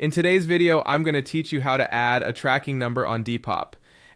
In today's video, I'm going to teach you how to add a tracking number on Depop.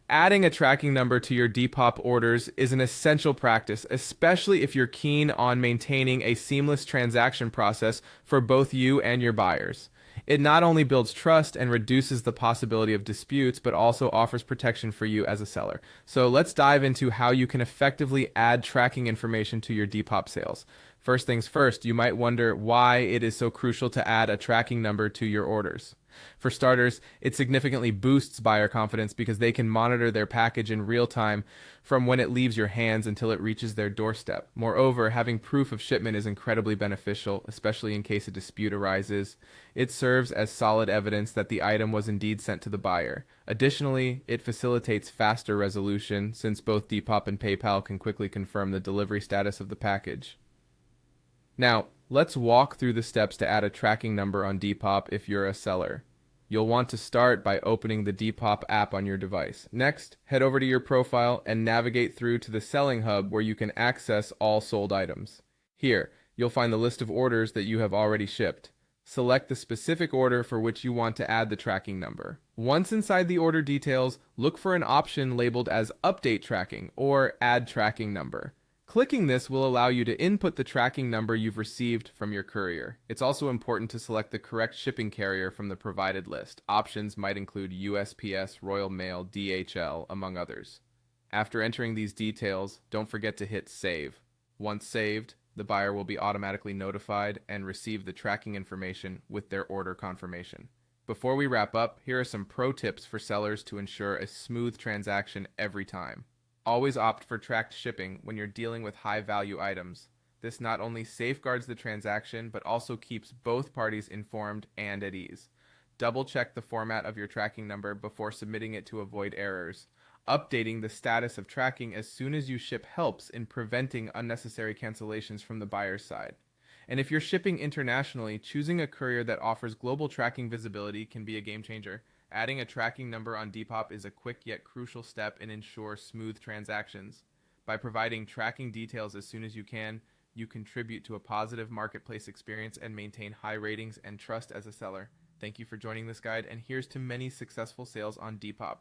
Adding a tracking number to your Depop orders is an essential practice, especially if you're keen on maintaining a seamless transaction process for both you and your buyers. It not only builds trust and reduces the possibility of disputes, but also offers protection for you as a seller. So let's dive into how you can effectively add tracking information to your Depop sales. First things first, you might wonder why it is so crucial to add a tracking number to your orders. For starters, it significantly boosts buyer confidence because they can monitor their package in real time from when it leaves your hands until it reaches their doorstep. Moreover, having proof of shipment is incredibly beneficial, especially in case a dispute arises. It serves as solid evidence that the item was indeed sent to the buyer. Additionally, it facilitates faster resolution since both Depop and PayPal can quickly confirm the delivery status of the package. Now, let's walk through the steps to add a tracking number on Depop if you're a seller. You'll want to start by opening the Depop app on your device. Next, head over to your profile and navigate through to the Selling Hub where you can access all sold items. Here, you'll find the list of orders that you have already shipped. Select the specific order for which you want to add the tracking number. Once inside the order details, look for an option labeled as Update Tracking or Add Tracking Number. Clicking this will allow you to input the tracking number you've received from your courier. It's also important to select the correct shipping carrier from the provided list. Options might include USPS, Royal Mail, DHL, among others. After entering these details, don't forget to hit Save. Once saved, the buyer will be automatically notified and receive the tracking information with their order confirmation. Before we wrap up, here are some pro tips for sellers to ensure a smooth transaction every time. Always opt for tracked shipping when you're dealing with high-value items. This not only safeguards the transaction, but also keeps both parties informed and at ease. Double-check the format of your tracking number before submitting it to avoid errors. Updating the status of tracking as soon as you ship helps in preventing unnecessary cancellations from the buyer's side. And if you're shipping internationally, choosing a courier that offers global tracking visibility can be a game changer. Adding a tracking number on Depop is a quick yet crucial step and ensures smooth transactions. By providing tracking details as soon as you can, you contribute to a positive marketplace experience and maintain high ratings and trust as a seller. Thank you for joining this guide, and here's to many successful sales on Depop.